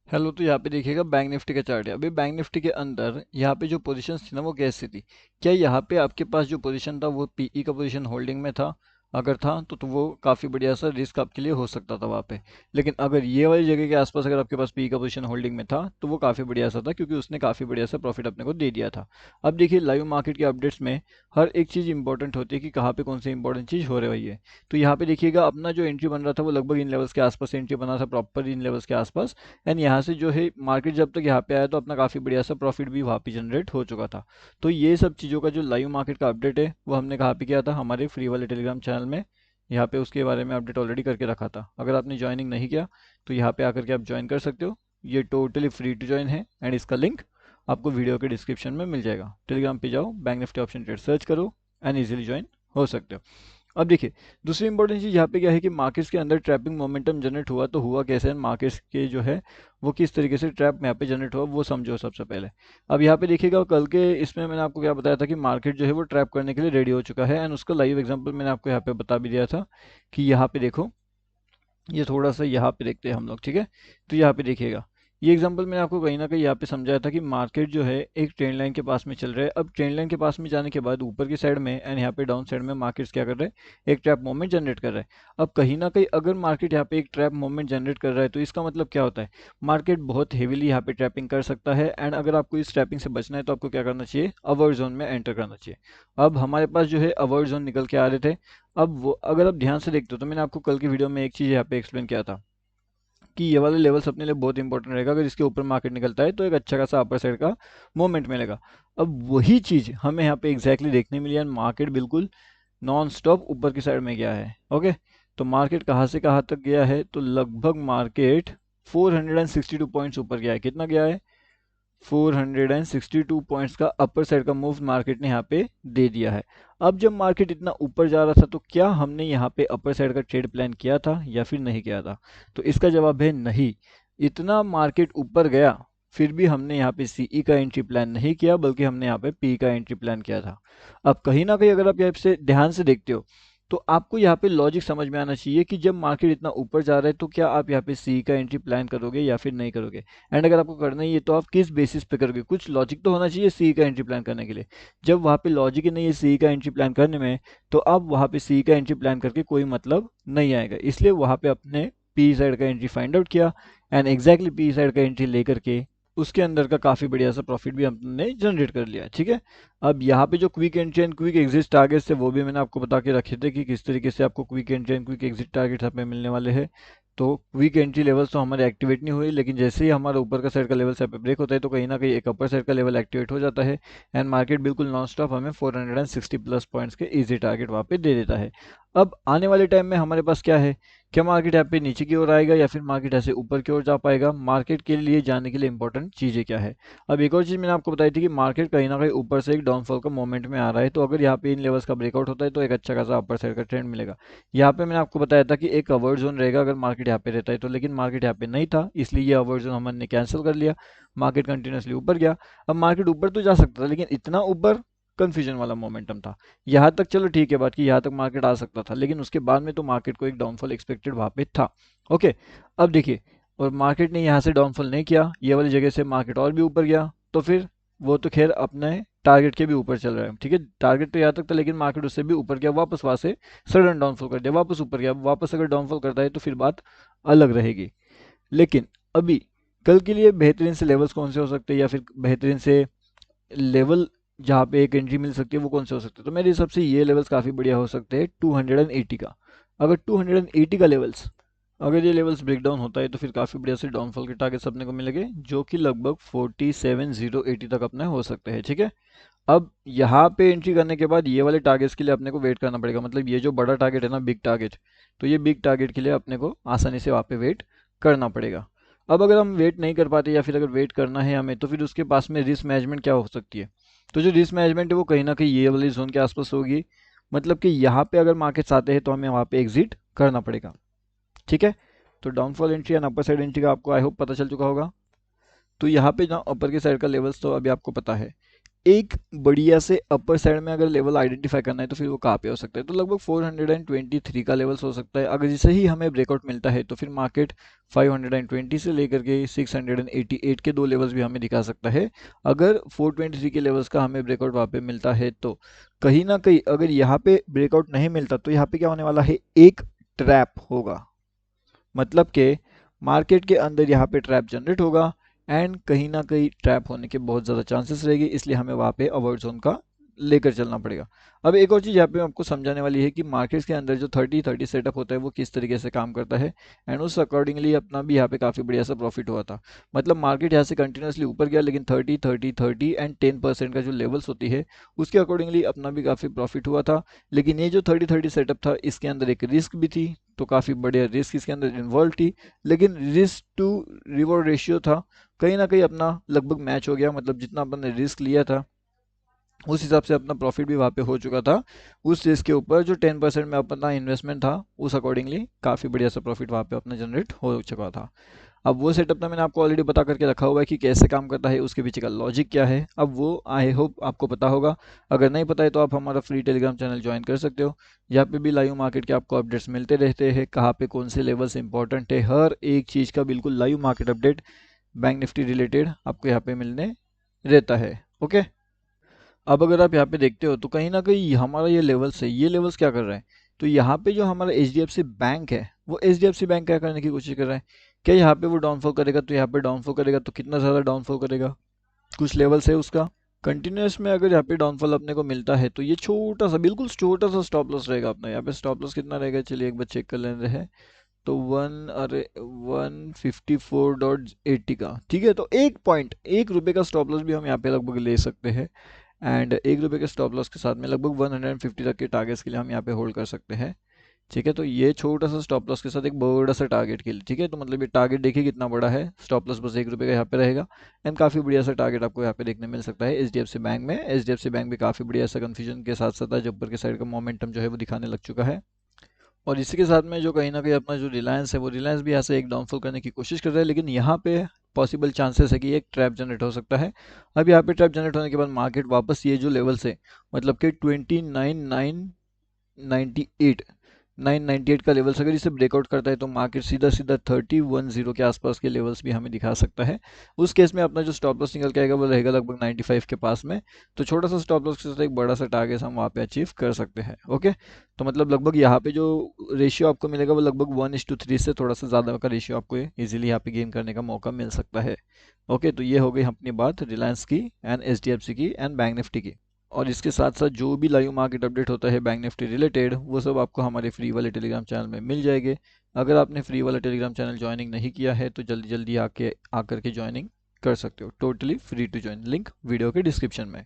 Hello. तो यहाँ पे देखिएगा बैंक निफ्टी का चार्ट है। अभी बैंक निफ्टी के अंदर यहाँ पे जो पोजीशंस थी ना वो कैसी थी? क्या यहाँ पे आपके पास जो पोजीशन था वो पीई का पोजीशन होल्डिंग में था? अगर था तो वो काफ़ी बढ़िया सा रिस्क आपके लिए हो सकता था वहाँ पे। लेकिन अगर ये वाली जगह के आसपास अगर आपके पास पीई का पोजीशन होल्डिंग में था तो वो काफ़ी बढ़िया सा था, क्योंकि उसने काफ़ी बढ़िया सा प्रॉफिट अपने को दे दिया था। अब देखिए, लाइव मार्केट के अपडेट्स में हर एक चीज़ इंपॉर्टेंट होती है कि कहाँ पे कौन सी इंपॉर्टेंट चीज़ हो रही है। तो यहाँ पे देखिएगा, अपना जो एंट्री बन रहा था वो लगभग इन लेवल्स के आसपास एंट्री बना था, प्रॉपर इन लेवल्स के आसपास। एंड यहाँ से जो है मार्केट जब तक यहाँ पे आया तो अपना काफ़ी बढ़िया सा प्रॉफिट भी वहाँ पे जनरेट हो चुका था। तो ये सब चीज़ों का जो लाइव मार्केट का अपडेट है वो हमने कहाँ पे किया था? हमारे फ्री वाले टेलीग्राम चैनल में। यहाँ पे उसके बारे में अपडेट ऑलरेडी करके रखा था। अगर आपने ज्वाइनिंग नहीं किया तो यहाँ पे आकर के आप ज्वाइन कर सकते हो। ये टोटली फ्री टू ज्वाइन है एंड इसका लिंक आपको वीडियो के डिस्क्रिप्शन में मिल जाएगा। टेलीग्राम पे जाओ, bank Nifty option trade search करो एंड इजीली ज्वाइन हो सकते हो। अब देखिए, दूसरी इंपॉर्टेंट चीज़ यहाँ पे क्या है कि मार्केट्स के अंदर ट्रैपिंग मोमेंटम जनरेट हुआ तो हुआ कैसे? मार्केट्स के जो है वो किस तरीके से ट्रैप यहाँ पे जनरेट हुआ वो समझो सबसे पहले। अब यहाँ पे देखिएगा, कल के इसमें मैंने आपको क्या बताया था कि मार्केट जो है वो ट्रैप करने के लिए रेडी हो चुका है। एंड उसका लाइव एग्जांपल मैंने आपको यहाँ पे बता भी दिया था कि यहाँ पे देखो, ये थोड़ा सा यहाँ पे देखते हैं हम लोग, ठीक है? तो यहाँ पे देखिएगा, ये एग्जांपल मैंने आपको कहीं ना कहीं यहाँ पे समझाया था कि मार्केट जो है एक ट्रेंड लाइन के पास में चल रहा है। अब ट्रेंड लाइन के पास में जाने के बाद ऊपर की साइड में एंड यहाँ पे डाउन साइड में मार्केट्स क्या कर रहे हैं? एक ट्रैप मूवमेंट जनरेट कर रहा है। अब कहीं ना कहीं अगर मार्केट यहाँ पे एक ट्रैप मूवमेंट जनरेट कर रहा है तो इसका मतलब क्या होता है? मार्केट बहुत हेवीली यहाँ पे ट्रैपिंग कर सकता है। एंड अगर आपको इस ट्रैपिंग से बचना है तो आपको क्या करना चाहिए? अवॉइड जोन में एंटर करना चाहिए। अब हमारे पास जो है अवॉइड जोन निकल के आ रहे थे। अब वो अगर आप ध्यान से देखते हो तो मैंने आपको कल की वीडियो में एक चीज़ यहाँ पे एक्सप्लेन किया था कि ये वाले लेवल्स अपने लिए बहुत इंपॉर्टेंट रहेगा। अगर इसके ऊपर मार्केट निकलता है तो एक अच्छा खासा अपर साइड का मोमेंट मिलेगा। अब वही चीज़ हमें यहाँ पे एग्जैक्टली देखने मिली है। मार्केट बिल्कुल नॉन स्टॉप ऊपर की साइड में गया है। ओके, तो मार्केट कहाँ से कहाँ तक गया है? तो लगभग मार्केट 462 पॉइंट्स ऊपर गया है। कितना गया है? 462 पॉइंट्स का अपर साइड का मूव मार्केट ने यहाँ पे दे दिया है। अब जब मार्केट इतना ऊपर जा रहा था तो क्या हमने यहाँ पे अपर साइड का ट्रेड प्लान किया था या फिर नहीं किया था? तो इसका जवाब है नहीं। इतना मार्केट ऊपर गया फिर भी हमने यहाँ पे सीई का एंट्री प्लान नहीं किया, बल्कि हमने यहाँ पे पी का एंट्री प्लान किया था। अब कहीं ना कहीं अगर आप यहाँ से ध्यान से देखते हो तो आपको यहाँ पे लॉजिक समझ में आना चाहिए कि जब मार्केट इतना ऊपर जा रहा है तो क्या आप यहाँ पे सी का एंट्री प्लान करोगे या फिर नहीं करोगे? एंड अगर आपको करना ही है तो आप किस बेसिस पे करोगे? कुछ लॉजिक तो होना चाहिए सी का एंट्री प्लान करने के लिए। जब वहाँ पे लॉजिक ही नहीं है सी का एंट्री प्लान करने में तो आप वहाँ पे सी का एंट्री प्लान करके कोई मतलब नहीं आएगा। इसलिए वहाँ पे अपने पी साइड का एंट्री फाइंड आउट किया एंड एग्जैक्टली पी साइड का एंट्री लेकर के उसके अंदर का काफ़ी बढ़िया सा प्रॉफिट भी हमने जनरेट कर लिया। ठीक है, अब यहाँ पे जो quick entry and quick exit targets है वो भी मैंने आपको बता के रखे थे कि किस तरीके से आपको quick entry and quick exit targets हमें मिलने वाले हैं। तो क्विक एंट्री लेवल्स तो हमारे एक्टिवेट नहीं हुई, लेकिन जैसे ही हमारा ऊपर का साइड का लेवल यहाँ पे ब्रेक होता है तो कहीं ना कहीं एक अपर साइड का लेवल एक्टिवेट हो जाता है। एंड मार्केट बिल्कुल नॉन स्टॉप हमें 460 प्लस पॉइंट्स के इजी टारगेट वहाँ पे दे देता है। अब आने वाले टाइम में हमारे पास क्या है? क्या मार्केट यहाँ पे नीचे की ओर आएगा या फिर मार्केट ऐसे ऊपर की ओर जा पाएगा? मार्केट के लिए जाने के लिए इंपॉर्टेंट चीज़ें क्या है? अब एक और चीज़ मैंने आपको बताई थी कि मार्केट कहीं ना कहीं ऊपर से एक डाउनफॉल का मोमेंट में आ रहा है। तो अगर यहाँ पे इन लेवल्स का ब्रेकआउट होता है तो एक अच्छा खासा अपर साइड का ट्रेंड मिलेगा। यहाँ पे मैंने आपको बताया था कि एक अवॉइड जोन रहेगा अगर मार्केट यहाँ पे रहता है तो, लेकिन मार्केट यहाँ पे नहीं था इसलिए ये अवॉइड जोन हमने कैंसिल कर लिया। मार्केट कंटिन्यूसली ऊपर गया। अब मार्केट ऊपर तो जा सकता था लेकिन इतना ऊपर कंफ्यूजन वाला मोमेंटम था। यहाँ तक चलो ठीक है बात कि यहाँ तक मार्केट आ सकता था, लेकिन उसके बाद में तो मार्केट को एक डाउनफॉल एक्सपेक्टेड वहाँ पे था। ओके, अब देखिए, और मार्केट ने यहाँ से डाउनफॉल नहीं किया, ये वाली जगह से मार्केट और भी ऊपर गया तो फिर वो तो खैर अपने टारगेट के भी ऊपर चल रहा है। ठीक है, टारगेट तो यहाँ तक था लेकिन मार्केट उससे भी ऊपर गया, वापस वहाँ से सडन डाउनफॉल कर दिया, वापस ऊपर गया। वापस अगर डाउनफॉल करता है तो फिर बात अलग रहेगी। लेकिन अभी कल के लिए बेहतरीन से लेवल्स कौन से हो सकते हैं या फिर बेहतरीन से लेवल जहाँ पे एक एंट्री मिल सकती है वो कौन से हो सकते हैं? तो मेरे हिसाब से ये लेवल्स काफ़ी बढ़िया हो सकते हैं 280 का। अगर 280 का लेवल्स, अगर ये लेवल्स ब्रेक डाउन होता है तो फिर काफ़ी बढ़िया से डाउनफॉल के टारगेट्स अपने को मिलेंगे जो कि लगभग 47080 तक अपने हो सकते हैं। ठीक है, अब यहाँ पे एंट्री करने के बाद ये वाले टारगेट्स के लिए अपने को वेट करना पड़ेगा। मतलब ये जो बड़ा टारगेट है ना, बिग टारगेट, तो ये बिग टारगेट के लिए अपने को आसानी से वहाँ पे वेट करना पड़ेगा। अब अगर हम वेट नहीं कर पाते या फिर अगर वेट करना है हमें तो फिर उसके पास में रिस्क मैनेजमेंट क्या हो सकती है? तो जो रिस्क मैनेजमेंट है वो कहीं ना कहीं ये वाली जोन के आसपास होगी। मतलब कि यहाँ पे अगर मार्केट्स आते हैं तो हमें वहाँ पे एग्जिट करना पड़ेगा। ठीक है, तो downfall entry and upper side entry का आपको आई होप पता चल चुका होगा। तो यहाँ पे ना अपर के साइड का लेवल्स तो अभी आपको पता है। एक बढ़िया से अपर साइड में अगर लेवल आइडेंटिफाई करना है तो फिर वो कहाँ पे हो सकता है, तो लगभग 423 का लेवल्स हो सकता है। अगर जैसे ही हमें ब्रेकआउट मिलता है तो फिर मार्केट 520 से लेकर के 688 के दो लेवल्स भी हमें दिखा सकता है। अगर 423 के लेवल्स का हमें ब्रेकआउट वहाँ पे मिलता है तो कहीं ना कहीं अगर यहाँ पे ब्रेकआउट नहीं मिलता तो यहाँ पे क्या होने वाला है, एक ट्रैप होगा। मतलब कि मार्केट के अंदर यहाँ पे ट्रैप जनरेट होगा एंड कहीं ना कहीं ट्रैप होने के बहुत ज़्यादा चांसेस रहेगी, इसलिए हमें वहाँ पे अवॉइड जोन का लेकर चलना पड़ेगा। अब एक और चीज़ यहाँ पे आपको समझाने वाली है कि मार्केट्स के अंदर जो 30-30 सेटअप होता है वो किस तरीके से काम करता है एंड उस अकॉर्डिंगली अपना भी यहाँ पे काफ़ी बढ़िया सा प्रॉफिट हुआ था। मतलब मार्केट यहाँ से कंटिन्यूसली ऊपर गया लेकिन 30-30-30 एंड 10% का जो लेवल्स होती है उसके अकॉर्डिंगली अपना भी काफ़ी प्रॉफिट हुआ था। लेकिन ये जो 30-30 सेटअप था इसके अंदर एक रिस्क भी थी, तो काफ़ी बढ़िया रिस्क इसके अंदर इन्वॉल्व थी, लेकिन रिस्क टू रिवॉर्ड रेशियो था कहीं ना कहीं अपना लगभग मैच हो गया। मतलब जितना अपन ने रिस्क लिया था उस हिसाब से अपना प्रॉफिट भी वहाँ पे हो चुका था। उस रिस्क के ऊपर जो 10% में अपना इन्वेस्टमेंट था उस अकॉर्डिंगली काफ़ी बढ़िया सा प्रॉफिट वहाँ पे अपना जनरेट हो चुका था। अब वो सेटअप तो मैंने आपको ऑलरेडी बता करके रखा हुआ है कि कैसे काम करता है, उसके पीछे का लॉजिक क्या है। अब वो आई होप आपको पता होगा। अगर नहीं पता है तो आप हमारा फ्री टेलीग्राम चैनल ज्वाइन कर सकते हो। यहाँ पे भी लाइव मार्केट के आपको अपडेट्स मिलते रहते हैं, कहाँ पे कौन से लेवल्स इंपॉर्टेंट है, हर एक चीज़ का बिल्कुल live market update bank Nifty related आपको यहाँ पे मिलने रहता है। ओके, अब अगर आप यहाँ पे देखते हो तो कहीं ना कहीं हमारा ये लेवल्स है, ये लेवल्स क्या कर रहे हैं, तो यहाँ पे जो हमारा एच बैंक है वो एच बैंक क्या करने की कोशिश कर रहा है, क्या यहाँ पे वो डाउनफॉल करेगा, तो यहाँ पे डाउनफॉल करेगा तो कितना ज़्यादा डाउनफॉल करेगा, कुछ लेवल्स है उसका कंटिन्यूस में। अगर यहाँ पे डाउनफॉल अपने को मिलता है तो ये छोटा सा बिल्कुल छोटा सा स्टॉप लॉस रहेगा अपना। यहाँ पे स्टॉप लॉस कितना रहेगा, चलिए एक बार चेक कर लेते हैं। तो 154.80 का, ठीक है। तो एक पॉइंट, ₹1 का स्टॉप लॉस भी हम यहाँ पे लगभग ले सकते हैं एंड ₹1 के स्टॉप लॉस के साथ में लगभग 150 तक के टारगेट्स के लिए हम यहाँ पे होल्ड कर सकते हैं। ठीक है, तो ये छोटा सा स्टॉप लॉस के साथ एक बड़ा सा टारगेट के लिए, ठीक है। तो मतलब ये टारगेट देखिए कितना बड़ा है, स्टॉप लॉस बस ₹1 का यहाँ पे रहेगा एंड काफ़ी बढ़िया सा टारगेट आपको यहाँ पे देखने मिल सकता है एच बैंक में। एच बैंक भी काफ़ी बढ़िया सा कन्फ्यूजन के साथ साथ आज ऊपर के साइड का मोमेंटम जो है वो दिखाने लग चुका है। और इसी के साथ में जो कहीं ना कहीं अपना जो रिलायंस है वो रिलायंस भी यहाँ से एक डाउनफॉल करने की कोशिश कर रहा है, लेकिन यहाँ पे पॉसिबल चांसेस है कि एक ट्रैप जनरेट हो सकता है। अब यहाँ पे ट्रैप जनरेट होने के बाद मार्केट वापस ये जो लेवल से मतलब कि 29,998 998 का लेवल्स अगर इसे ब्रेकआउट करता है तो मार्केट सीधा सीधा 3010 के आसपास के लेवल्स भी हमें दिखा सकता है। उस केस में अपना जो स्टॉप लॉस निकल के आएगा वो रहेगा लगभग 95 के पास में। तो छोटा सा स्टॉप लॉस के साथ एक बड़ा सा टारगेट हम वहाँ पे अचीव कर सकते हैं। ओके, तो मतलब लगभग यहाँ पे जो रेशियो आपको मिलेगा वो लगभग 1:3 से थोड़ा सा ज़्यादा का रेशियो आपको इजीली यहाँ पे गेन करने का मौका मिल सकता है। ओके, तो ये हो गई अपनी बात रिलायंस की एंड एच की एंड बैंक निफ्टी की। और इसके साथ साथ जो भी लाइव मार्केट अपडेट होता है बैंक निफ्टी रिलेटेड वो सब आपको हमारे फ्री वाले टेलीग्राम चैनल में मिल जाएंगे। अगर आपने फ्री वाला टेलीग्राम चैनल ज्वाइनिंग नहीं किया है तो जल्दी जल्दी आकर के ज्वाइनिंग कर सकते हो, totally free to join, link video के डिस्क्रिप्शन में।